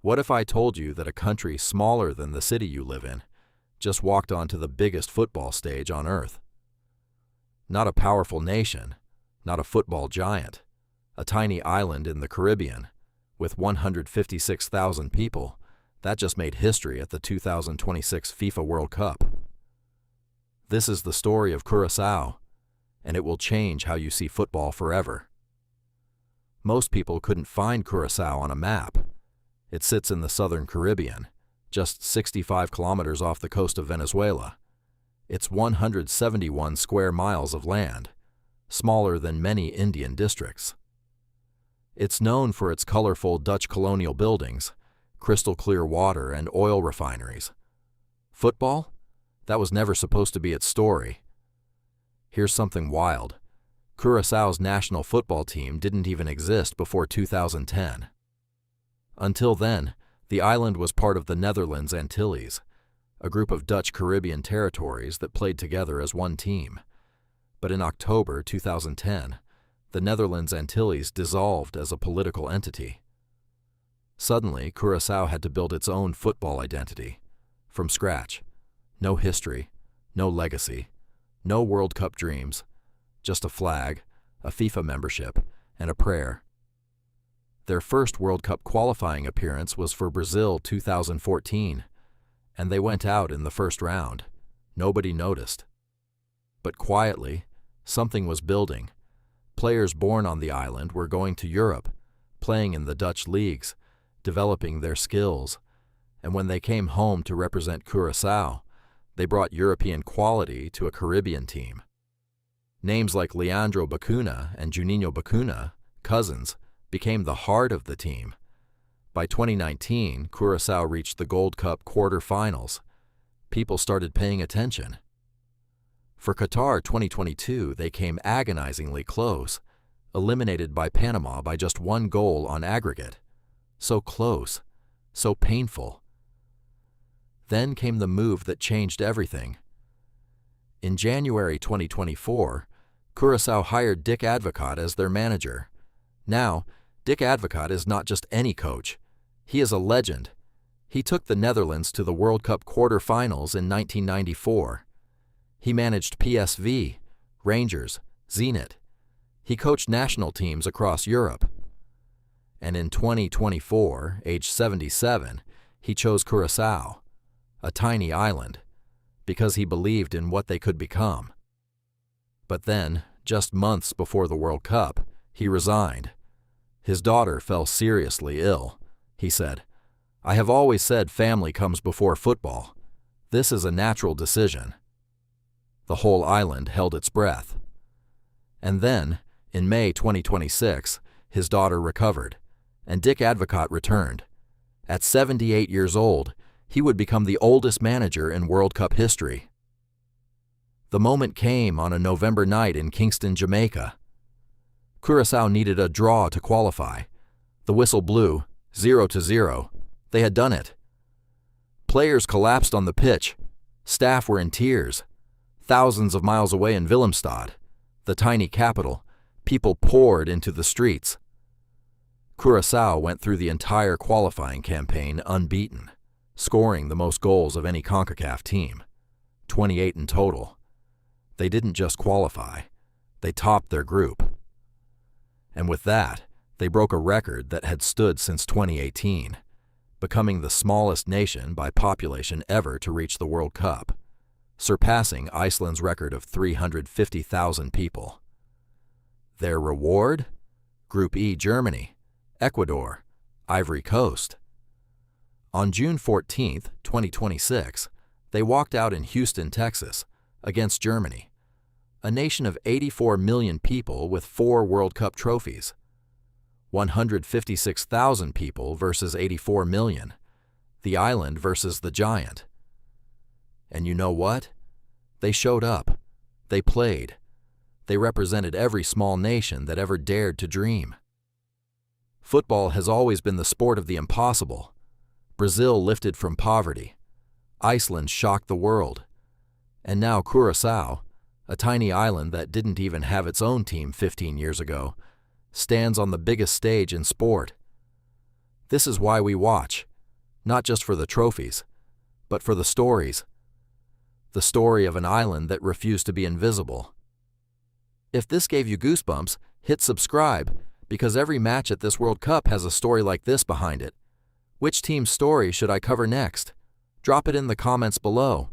What if I told you that a country smaller than the city you live in just walked onto the biggest football stage on Earth? Not a powerful nation, not a football giant, a tiny island in the Caribbean with 156,000 people that just made history at the 2026 FIFA World Cup. This is the story of Curaçao, and it will change how you see football forever. Most people couldn't find Curaçao on a map. It sits in the southern Caribbean, just 65 kilometers off the coast of Venezuela. It's 171 square miles of land, smaller than many Indian districts. It's known for its colorful Dutch colonial buildings, crystal clear water, and oil refineries. Football? That was never supposed to be its story. Here's something wild. Curaçao's national football team didn't even exist before 2010. Until then, the island was part of the Netherlands Antilles, a group of Dutch Caribbean territories that played together as one team. But in October 2010, the Netherlands Antilles dissolved as a political entity. Suddenly, Curaçao had to build its own football identity, from scratch. No history, no legacy, no World Cup dreams, just a flag, a FIFA membership, and a prayer. Their first World Cup qualifying appearance was for Brazil 2014, and they went out in the first round. Nobody noticed. But quietly, something was building. Players born on the island were going to Europe, playing in the Dutch leagues, developing their skills, and when they came home to represent Curaçao, they brought European quality to a Caribbean team. Names like Leandro Bacuna and Juninho Bacuna, cousins, became the heart of the team. By 2019, Curaçao reached the Gold Cup quarter-finals. People started paying attention. For Qatar 2022, they came agonizingly close, eliminated by Panama by just 1 goal on aggregate. So close, so painful. Then came the move that changed everything. In January 2024, Curaçao hired Dick Advocaat as their manager. Now, Dick Advocaat is not just any coach. He is a legend. He took the Netherlands to the World Cup quarter-finals in 1994. He managed PSV, Rangers, Zenit. He coached national teams across Europe. And in 2024, age 77, he chose Curaçao, a tiny island, because he believed in what they could become. But then, just months before the World Cup, he resigned. His daughter fell seriously ill. He said, "I have always said family comes before football. This is a natural decision." The whole island held its breath. And then, in May 2026, his daughter recovered, and Dick Advocaat returned. At 78 years old, he would become the oldest manager in World Cup history. The moment came on a November night in Kingston, Jamaica. Curaçao needed a draw to qualify. The whistle blew, 0-0. They had done it. Players collapsed on the pitch. Staff were in tears. Thousands of miles away in Willemstad, the tiny capital, people poured into the streets. Curaçao went through the entire qualifying campaign unbeaten, scoring the most goals of any CONCACAF team, 28 in total. They didn't just qualify, they topped their group. And with that, they broke a record that had stood since 2018, becoming the smallest nation by population ever to reach the World Cup, surpassing Iceland's record of 350,000 people. Their reward? Group E: Germany, Ecuador, Ivory Coast. On June 14, 2026, they walked out in Houston, Texas, against Germany, a nation of 84 million people with 4 World Cup trophies. 156,000 people versus 84 million, the island versus the giant. And you know what? They showed up. They played. They represented every small nation that ever dared to dream. Football has always been the sport of the impossible. Brazil lifted from poverty. Iceland shocked the world. And now Curaçao, a tiny island that didn't even have its own team 15 years ago, stands on the biggest stage in sport. This is why we watch. not just for the trophies, but for the stories. The story of an island that refused to be invisible. If this gave you goosebumps, hit subscribe, because every match at this World Cup has a story like this behind it. Which team's story should I cover next? Drop it in the comments below.